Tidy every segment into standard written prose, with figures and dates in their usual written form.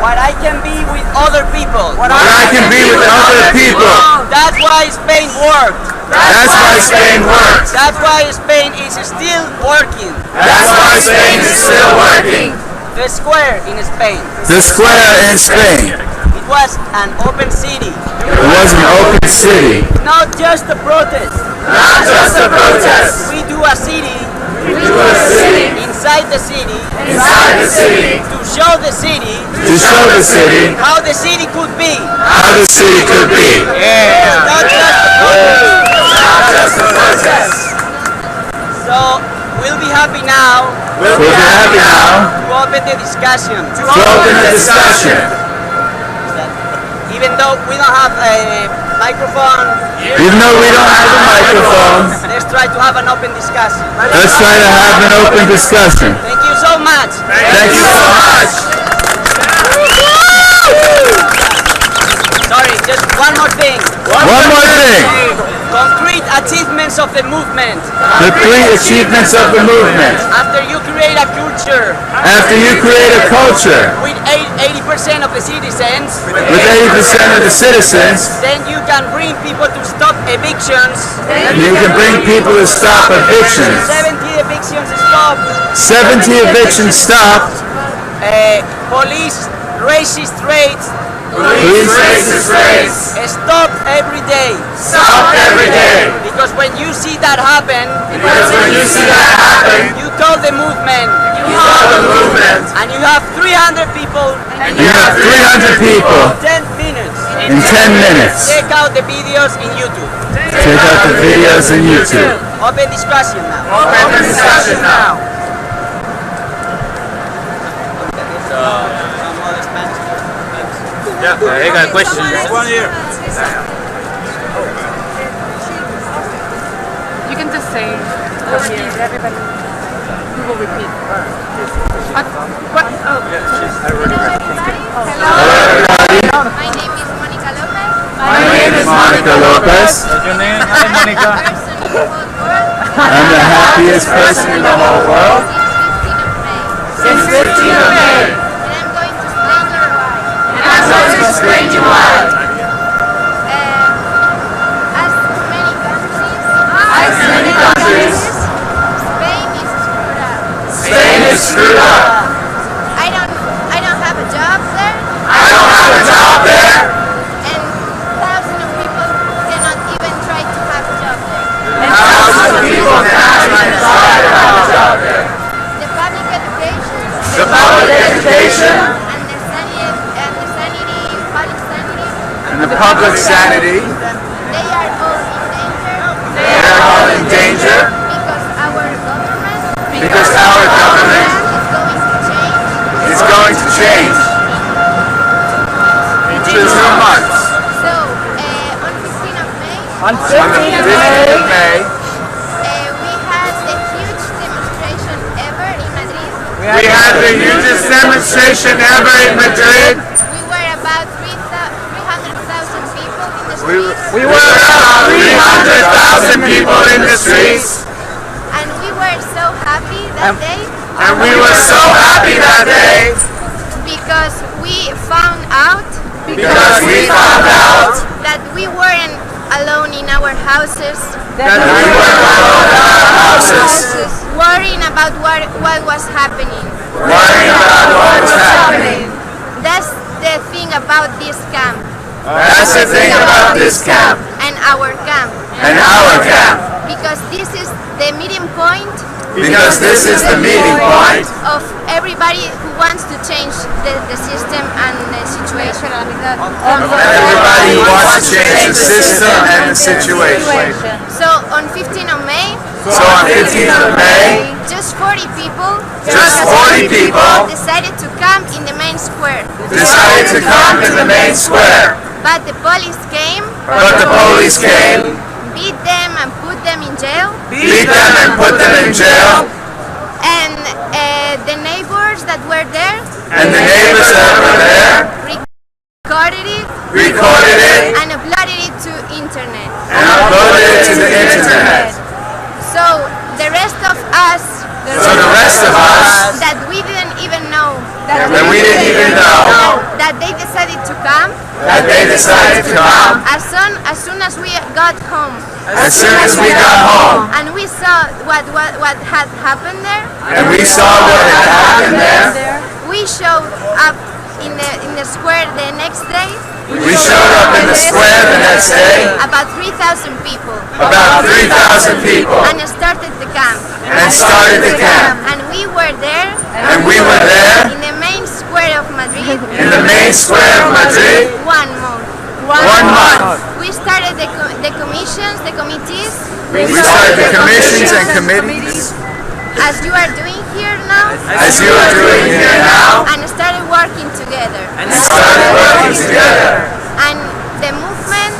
What I can be with other people. What I can be with other people. That's why Spain worked. That's why Spain works. That's why Spain is still working. That's why Spain is still working. The square in Spain. The square in Spain. It was an open city. It was an open city. Not just a protest. Not just a protest. We do a city. We do a city. Inside the city. Inside the city. To show the city. To show the city. How the city could be. How the city could be. Yeah. Not just a protest. Not just a protest. So we'll be happy now. We'll be happy now. To open the discussion. To open the discussion. Even though we don't have a microphone. Even though we don't have a microphone. Let's try to have an open discussion. Let's try to have an open discussion. Thank you so much. Thank you so much. Sorry, just one more thing. One more thing. Concrete achievements of the movement. The 3 achievements of the movement. After you create a culture. After you create a culture. With 80% of the citizens. With 80% of the citizens. Then you can bring people to stop evictions. You can bring people to stop evictions. 70 evictions stopped. 70 evictions stopped. Police racist raids. Police racist raids. Stop every day. Stop every day. Because when you see that happen. Because when you see that happen. You call the movement. You call the movement. And you have 300 people. And you have 300 people. 10 minutes. In 10 minutes. Check out the videos in YouTube. Check out the videos in YouTube. Open discussion now. Open the discussion now. Yeah, I got a question. One here. You can just say everybody. We will repeat. What? Oh. Hello everybody. My name is Monica Lopez. My name is Monica Lopez. What's your name? Hi, Monica. I'm the happiest person in the whole world. Since 15th of May. Since 15th of May. And I'm going to explain I'm going to explain you why. to you why. As many countries, Spain is screwed up. I don't have a job there. I don't have a job there. And thousands of people cannot even try to have a job there. Thousands of people cannot even try to have a job there. The public education. The public education. And the public sanity. And the public sanity. They are all in danger. They are all in danger. Because our government is going to change. In 2 months. So, on 15th of May, On 15th of May, we had the huge demonstration ever in Madrid. we had the hugest demonstration ever in Madrid. We were about 300,000 people in the streets. We were about 300,000 people in the streets. And we were so happy that day. And we were so happy that day. Because we found out that we weren't alone in our houses. Worrying about what was happening. That's the thing about this camp. That's the thing about this camp. And our camp. Because this is the meeting point. Because this is the meeting point of everybody who wants to change the system and the situation. Everybody who wants to change the system and the situation. So on 15th of May, just 40 people decided to come in the main square. But the police came. Beat them and put them in jail. And the neighbors that were there recorded it and uploaded it to internet. So the rest of us that we didn't even know that they decided to come. As soon as we got home. As soon as we got home. And we saw what had happened there. And we saw what had happened there. We showed up in the square the next day. We showed up in the square the next day. About 3,000 people. About 3,000 people. And started the camp. And started the camp. And we were there. And we were there. In the main square of Madrid. In the main square of Madrid. 1 month. 1 month. We started the commissions, the committees. We started the commissions and committees. As you are doing here now. As you are doing here now. And started working together. And started working together. And the movement.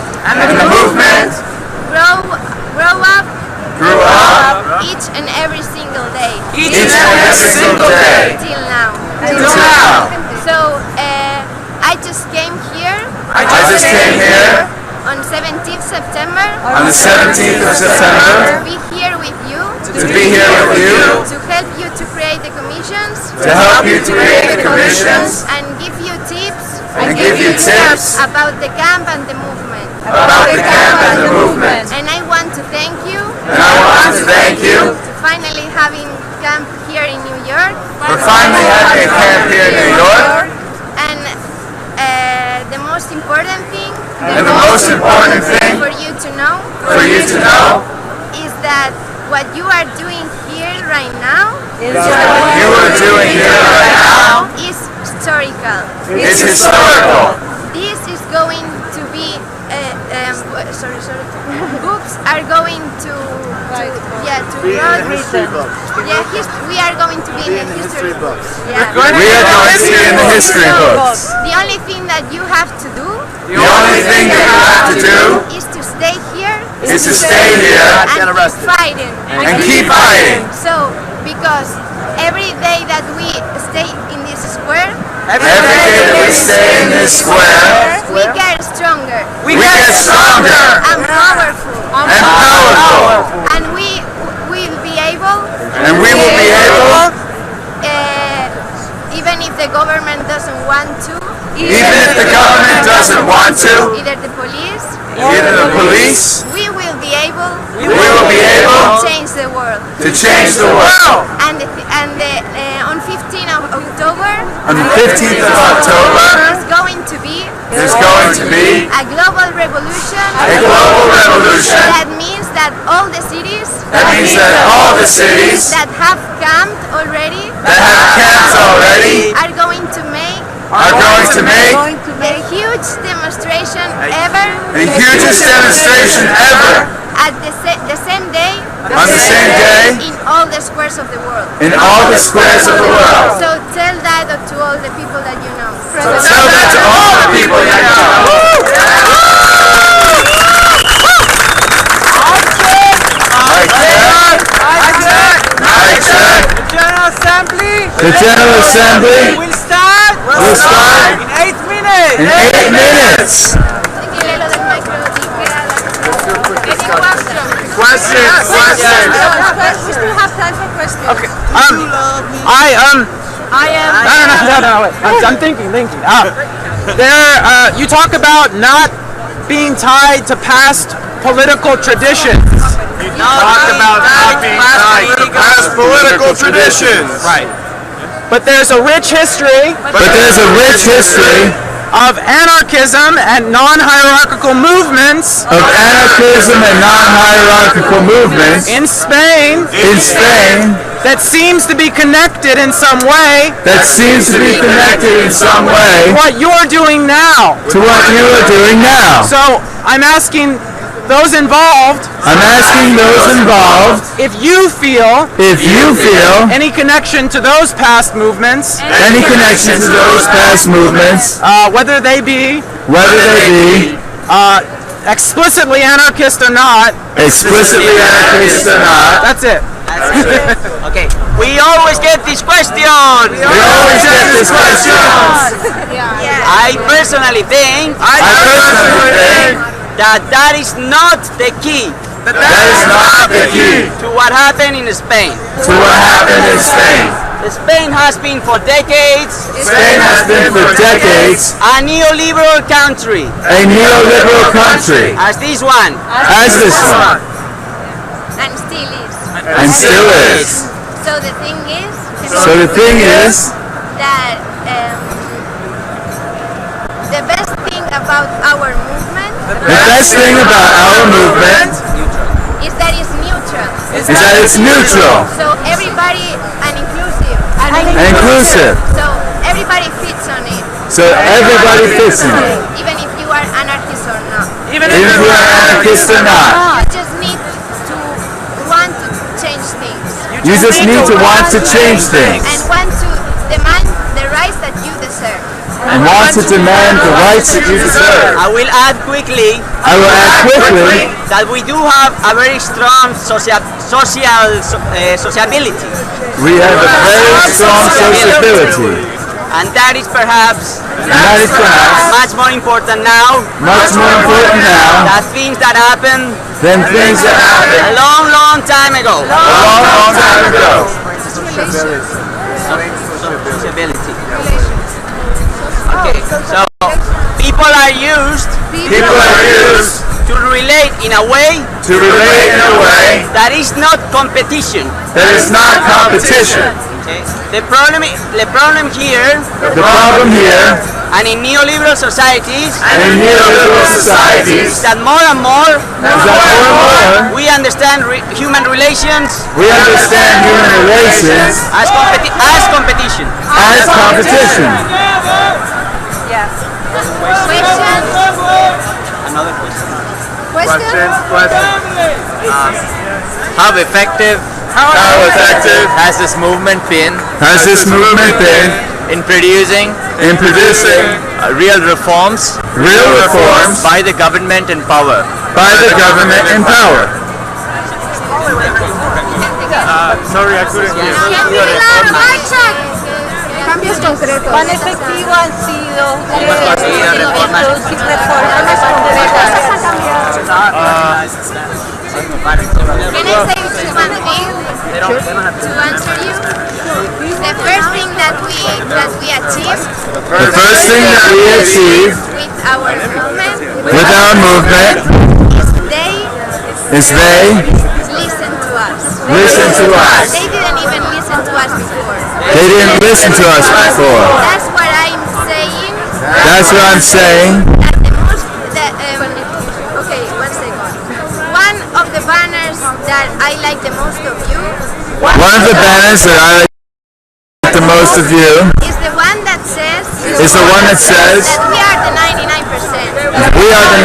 Grew up. Each and every single day. Each and every single day. Till now. So I just came here. On 17th September. On the 17th of September. To be here with you. To be here with you. To help you to create the commissions. To help you to create the commissions. And give you tips. And give you tips. About the camp and the movement. About the camp and the movement. And I want to thank you. And I want to thank you. For finally having camp here in New York. For finally having a camp here in New York. And the most important thing. And the most important thing. For you to know. Is that what you are doing here right now. Is historical. It's historical. This is going to be books are going to write. We are going to be in the history books. Yeah. We are going to be in the history books. The only thing that you have to do. Is to stay here. And keep fighting. So, because every day that we stay in this square, we get stronger. And powerful. And we will be able. Even if the government doesn't want to. Either the police. We will be able. To change the world. And on 15th of October. There's going to be. A global revolution. That means that all the cities. That have camped already. Are going to make. A huge demonstration ever. At the same day. In all the squares of the world. So tell that to all the people that you know. The General Assembly will start in 8 minutes. in 8 minutes. Questions. We still have time for questions. Okay. No. Wait. I'm thinking. You talk about not being tied to past political traditions. Talk about not being tied to past political traditions. Right. But there's a rich history. Of anarchism and non-hierarchical movements. In Spain. That seems to be connected in some way. To what you're doing now. So I'm asking those involved. If you feel. Any connection to those past movements. Whether they be. Explicitly anarchist or not. That's it. Okay. We always get these questions. I personally think that is not the key. To what happened in Spain. Spain has been for decades Spain has been for decades a neoliberal country, a neoliberal country, as this one. as this one, And still is. and still is. So the thing is So the thing is, that the best thing about our movement the best thing about our movement is that it's neutral. is that it's neutral So everybody and inclusive. and inclusive. So everybody fits on it. So everybody fits in it, Even if you are anarchist or not. Even even if you are anarchist or not. You just need to want to change things. You just need to want to change things And want to demand the rights that you deserve. and want to demand the rights that you deserve. I will add quickly I will add quickly that we do have a very strong sociability, we have a very strong sociability, and that is perhaps and that is perhaps much more important now much more important now than things that happened than things that happened a long, long time ago. a long, long time ago. Sociability. Okay, so people are used People are used to relate in a way to relate in a way that is not competition. that is not competition. Okay? The problem here The problem here and in neoliberal societies and in neoliberal societies is that more and more is that more and more we understand human relations we understand human relations as competition. as competition. Questions? Another question. How effective How effective has this movement been has this movement been in producing in producing real reforms real reforms by the government in power? by the government in power? Sorry, I couldn't hear. Cambios concretos. ¿Cuán efectivo han sido reformas concretas? Can I say just one thing to answer you? The first thing that we achieved The first thing that we achieve with our movement with our movement they is they listen to us. listen to us. They didn't even listen to us before. They didn't listen to us before. That's what I'm saying. That's what I'm saying. That the most okay, 1 second. One of the banners that I like the most of you One of the banners that I like the most of you is the one that says is the one that says that we are the 99%. we are the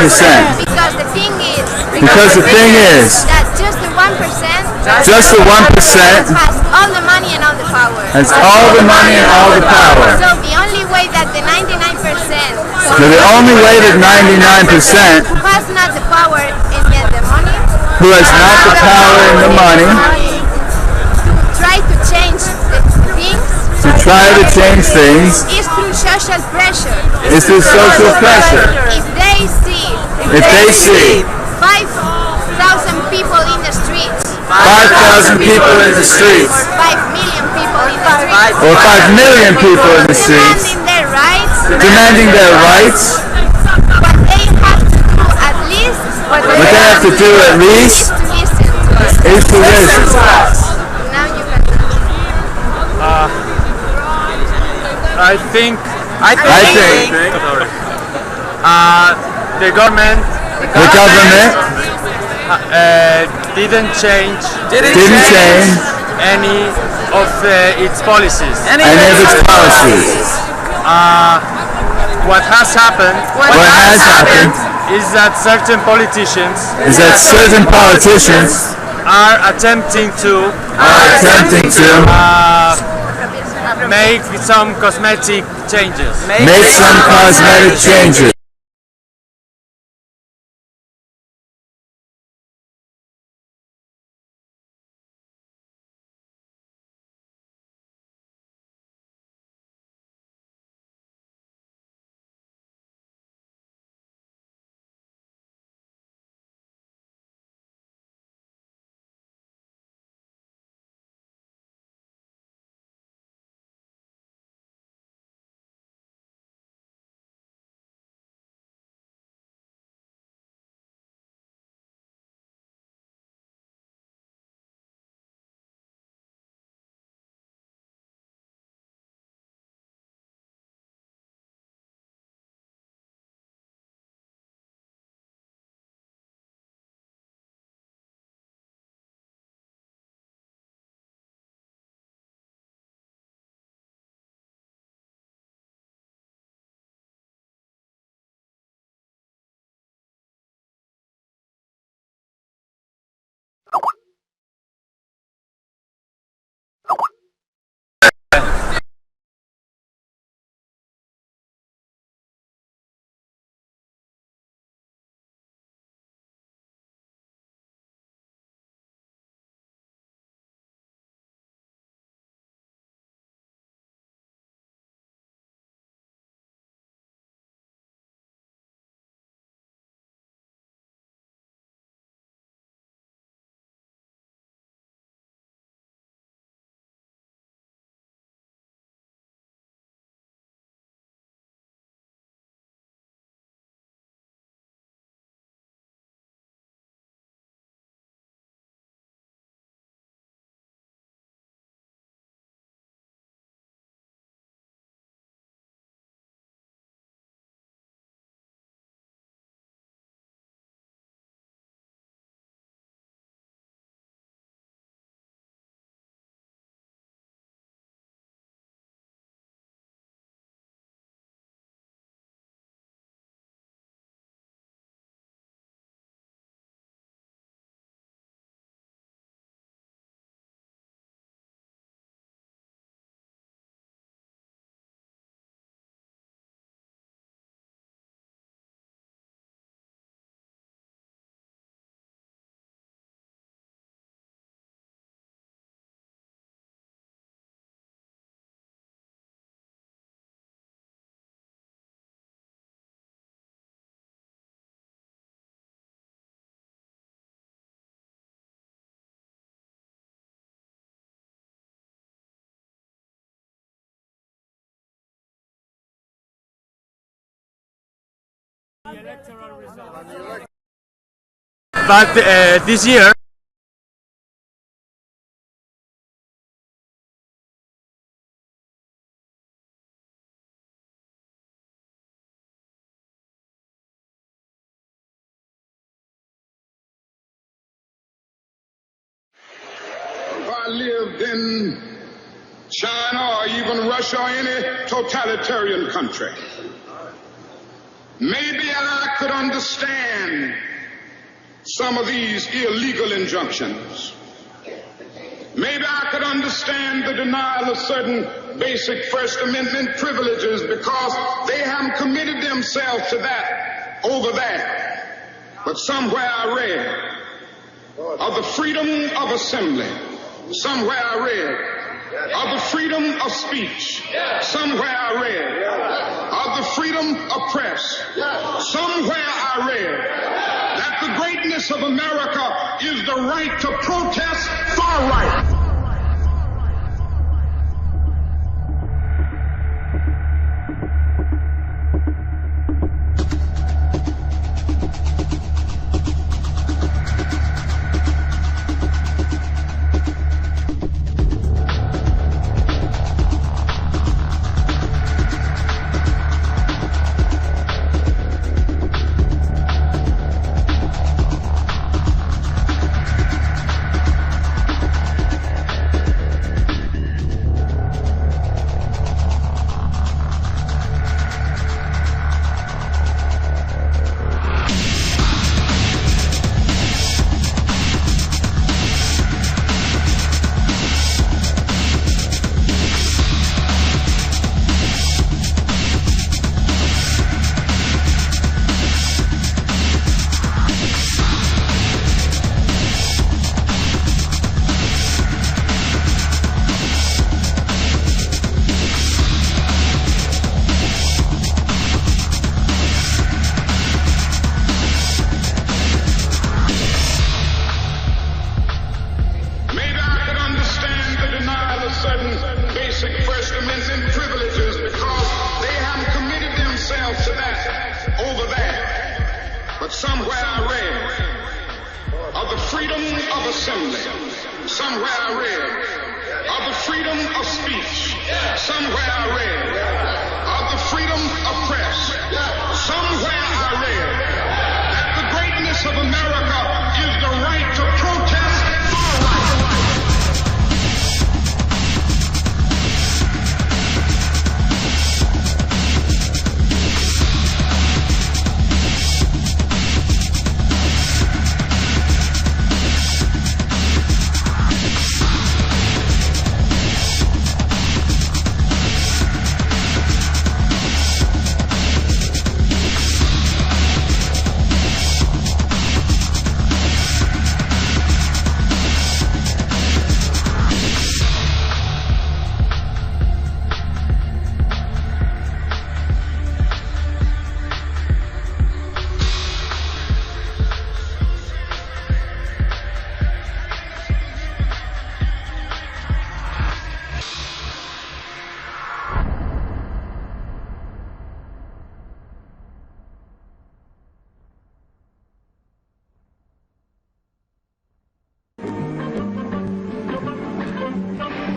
99%. Because the thing is Because the thing is that just the 1% just the 1% has all the money and all the power. has all the money and all the power. So the only way that the 99% So the only way that 99% who has not the power and yet the money who has not the power and the money to try to change the things to try to change things is through social pressure. is through social pressure. If they see If they see 5,000 people in the streets, 5,000 people in the streets 5 million people in the streets, or 5 million people in the streets demanding their rights, demanding their rights, what they have to do at least, what they have to do at least is to listen to us. is to listen to us. Now you can. I think I think the government the government didn't change didn't change any of its policies. any of its policies. What has happened What has happened is that certain politicians is that certain politicians are attempting to make some cosmetic changes. make some cosmetic changes. But this year, if I lived in China or even Russia or any totalitarian country, maybe I could understand some of these illegal injunctions. Maybe I could understand the denial of certain basic First Amendment privileges because they haven't committed themselves to that over there. But somewhere I read of the freedom of assembly. Somewhere I read of the freedom of speech. Somewhere I read of the freedom of press. Somewhere I read that the greatness of America is the right to protest far right.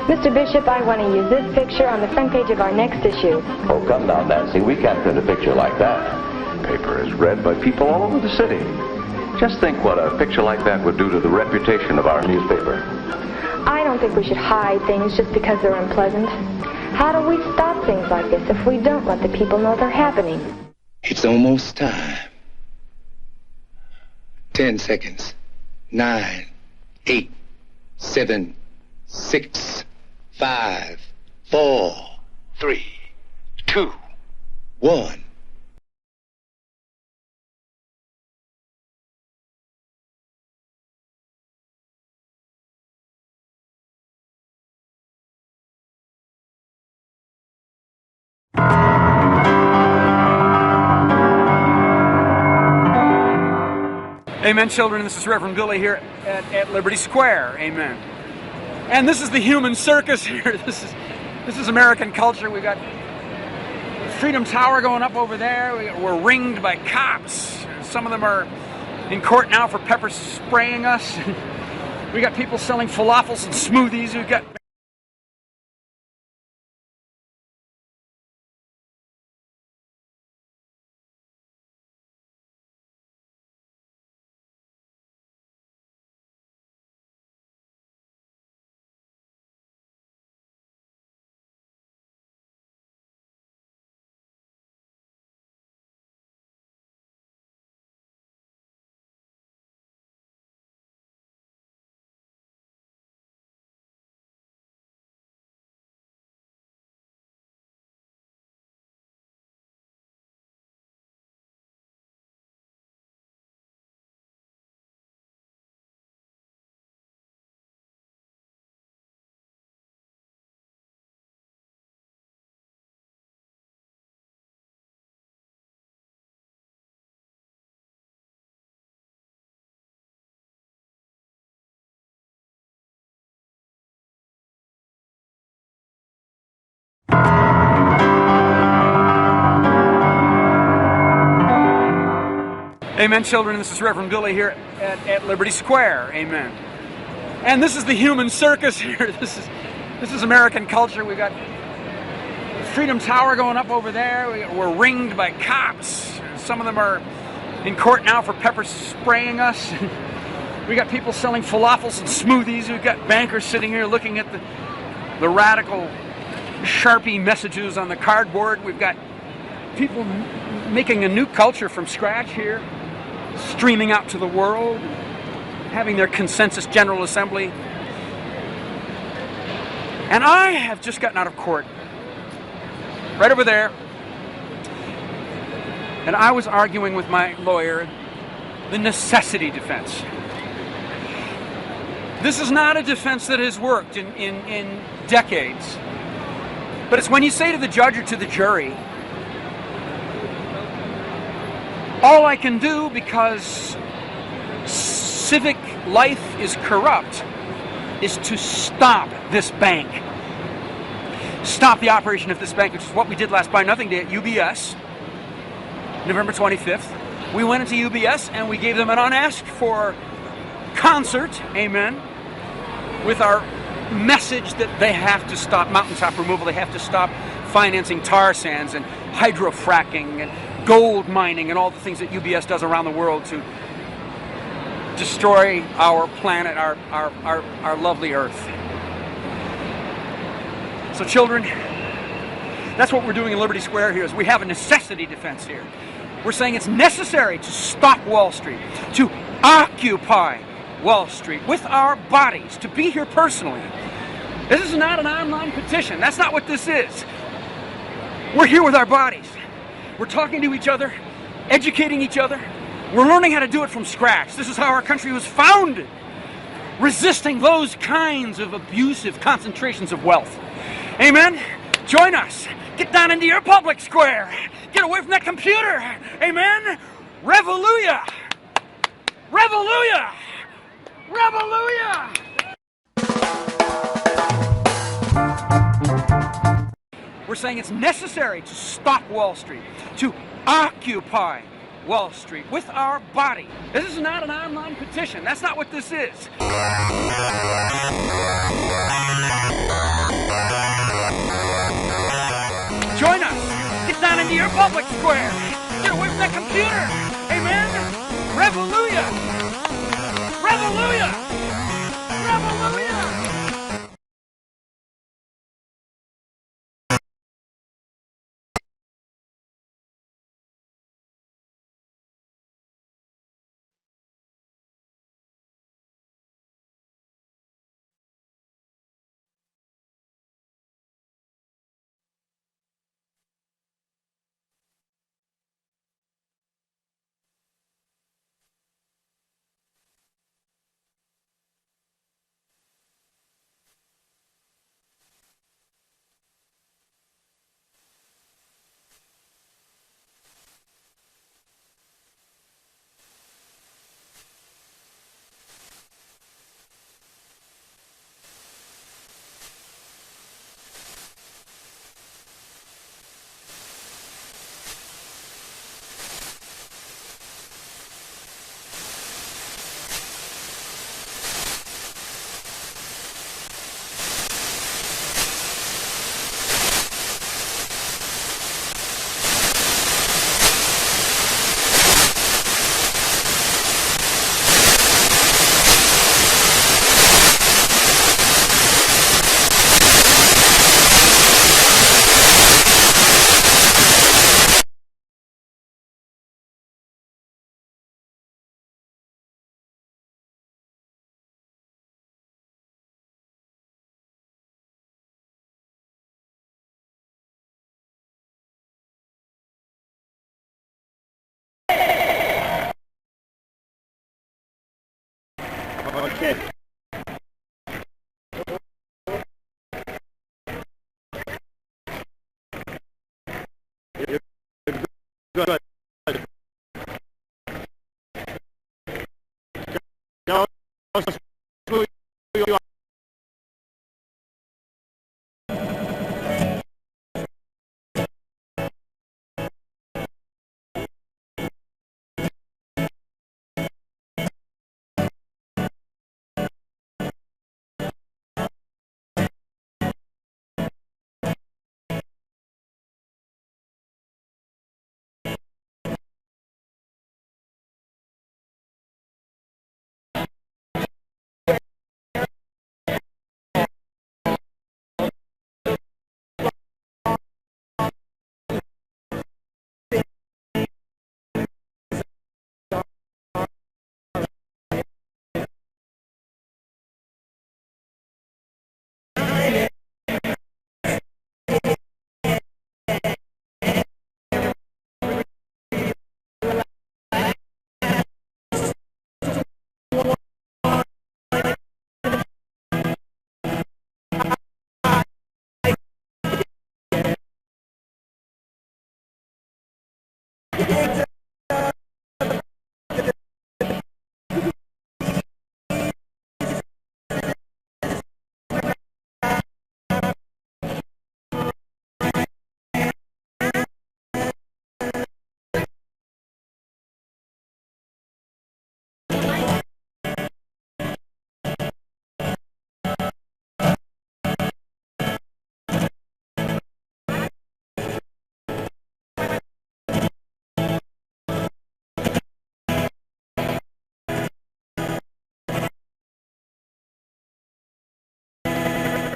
Mr. Bishop, I want to use this picture on the front page of our next issue. Oh, come now, Nancy. We can't print a picture like that. Paper is read by people all over the city. Just think what a picture like that would do to the reputation of our newspaper. I don't think we should hide things just because they're unpleasant. How do we stop things like this if we don't let the people know they're happening? It's almost time. 10 seconds. 9, 8, 7, 6, 5, 4, 3, 2, 1. Amen, children. This is Reverend Billy here at Liberty Square. Amen. And this is the human circus here. This is American culture. We've got Freedom Tower going up over there. We're ringed by cops. Some of them are in court now for pepper spraying us. We got people selling falafels and smoothies. We've got Amen, children. This is Reverend Billy here at Liberty Square. Amen. And this is the human circus here. This is American culture. We've got Freedom Tower going up over there. We're ringed by cops. Some of them are in court now for pepper spraying us. We got people selling falafels and smoothies. We've got bankers sitting here looking at the radical Sharpie messages on the cardboard. We've got people making a new culture from scratch here, streaming out to the world, having their consensus General Assembly. And I have just gotten out of court, right over there, and I was arguing with my lawyer the necessity defense. This is not a defense that has worked in decades, but it's when you say to the judge or to the jury, all I can do because civic life is corrupt is to stop this bank. Stop the operation of this bank, which is what we did last Buy Nothing Day at UBS, November 25th. We went into UBS and we gave them an unasked for concert, amen, with our message that they have to stop mountaintop removal, they have to stop financing tar sands and hydrofracking and gold mining and all the things that UBS does around the world to destroy our planet, our lovely Earth. So children, that's what we're doing in Liberty Square here, is we have a necessity defense here. We're saying it's necessary to stop Wall Street, to occupy Wall Street with our bodies, to be here personally. This is not an online petition. That's not what this is. We're here with our bodies. We're talking to each other, educating each other. We're learning how to do it from scratch. This is how our country was founded, resisting those kinds of abusive concentrations of wealth. Amen? Join us. Get down into your public square. Get away from that computer. Amen? Revolution! Revolution! Revolution! We're saying it's necessary to stop Wall Street, to occupy Wall Street with our body. This is not an online petition. That's not what this is. Join us. Get down into your public square. Get away from that computer. Amen? Revolution! Revolution! Revolution!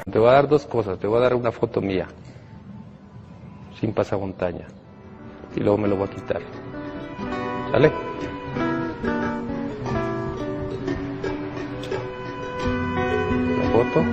Te voy a dar dos cosas, te voy a dar una foto mía, sin pasamontaña, y luego me lo voy a quitar. ¿Sale? La foto.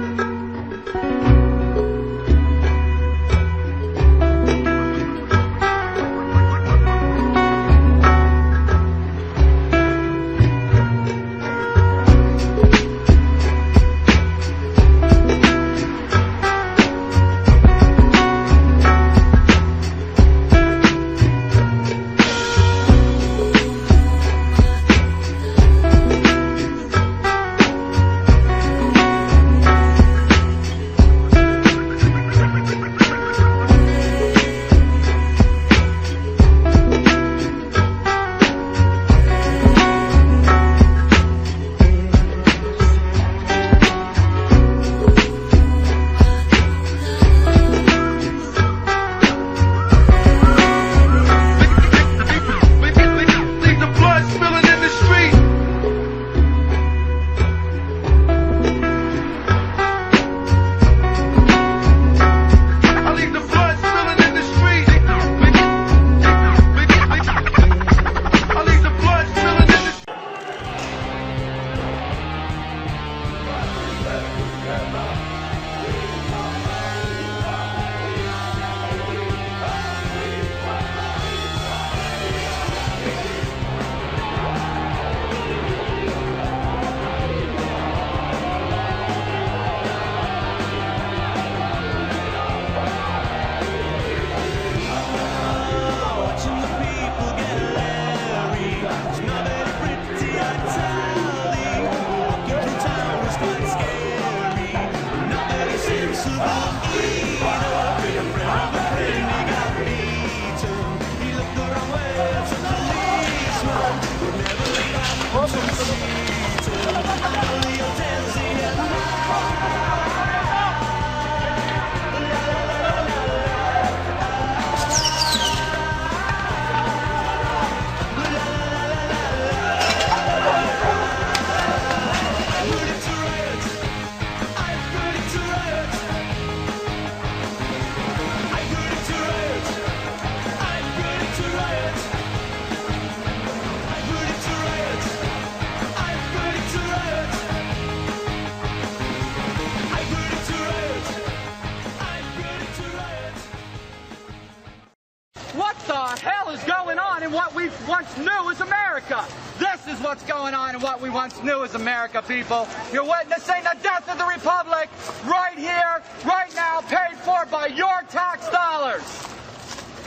What the hell is going on in what we once knew as America? This is what's going on in what we once knew as America, people. You're witnessing the death of the Republic right here, right now, paid for by your tax dollars.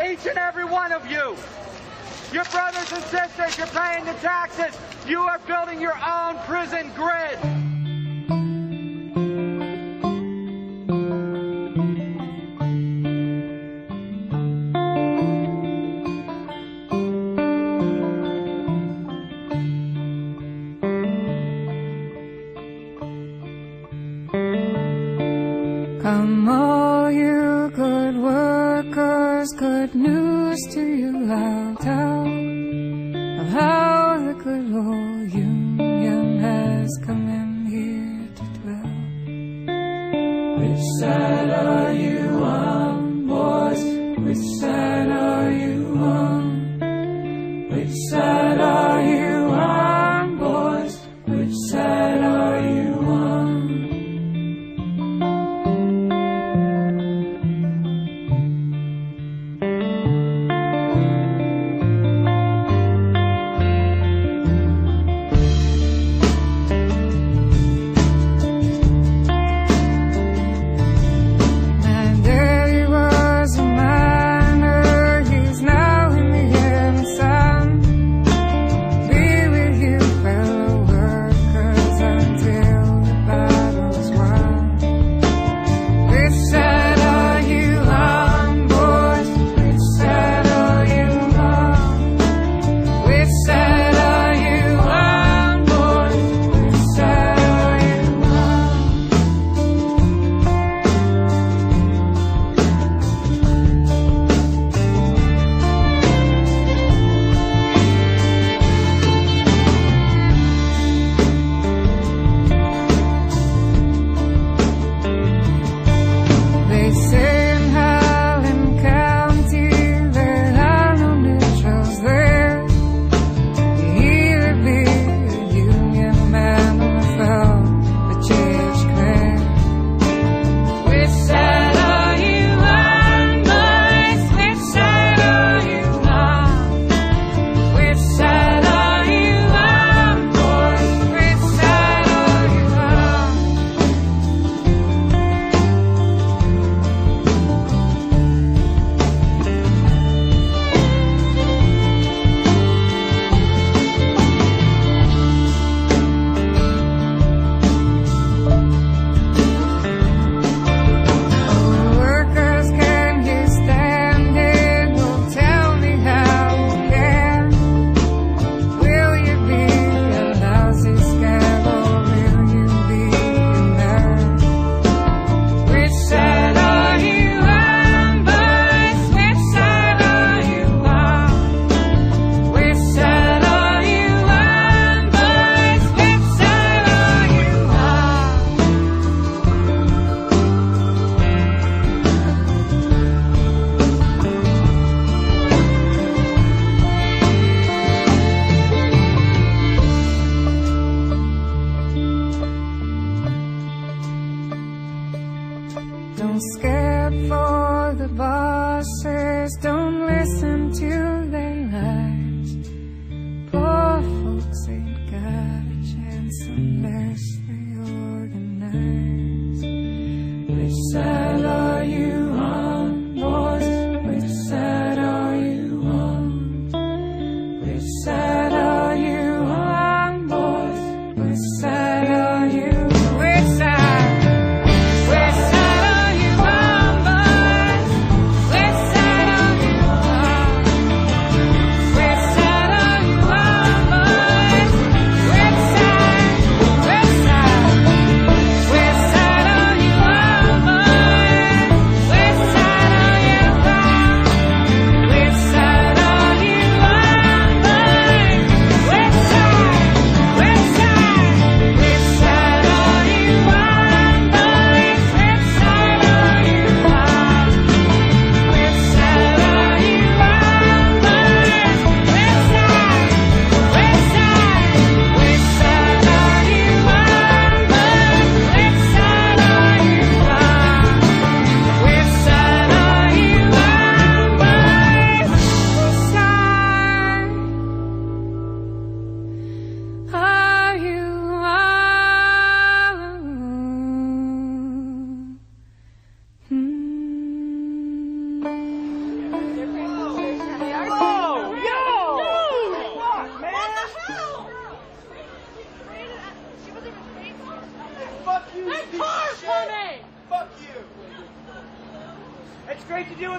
Each and every one of you. Your brothers and sisters, you're paying the taxes. You are building your own prison grid. Come all you good workers, good news to you I'll tell of how the good old Union has come in here to dwell. Which side are you on, boys? Which side are you on? Which side are you on, boys? Which side are you on?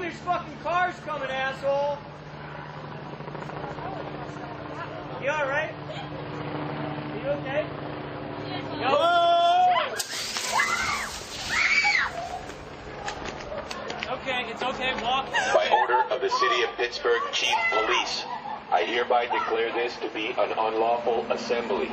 there's fucking cars coming, asshole. You alright? Are you okay? Whoa! Okay, it's okay, walk. By order of the City of Pittsburgh Chief Police, I hereby declare this to be an unlawful assembly.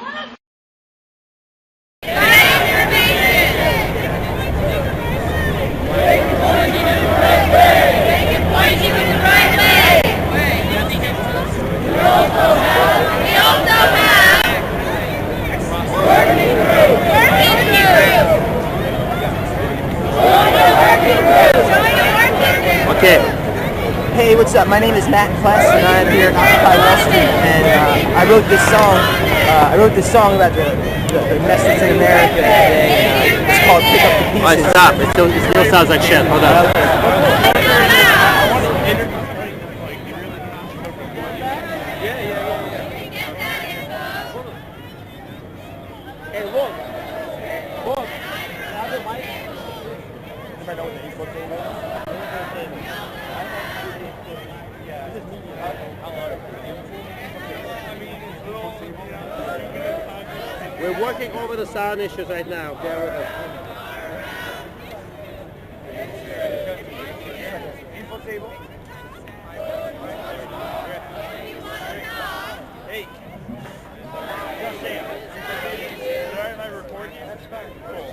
Okay. Hey, what's up? My name is Matt Pless, and I'm here at Occupy Wall Street, and I wrote this song. I wrote this song about the mess that's in America today. It's called "Pick Up the Pieces." Alright, stop. It still sounds like shit. Hold on. Hey, look. Look. Anybody know what the info table is? We're working over the sound issues right now. Bear with us. Info table. Hey. Just say it. Is it alright if I record you? That's fine. Cool.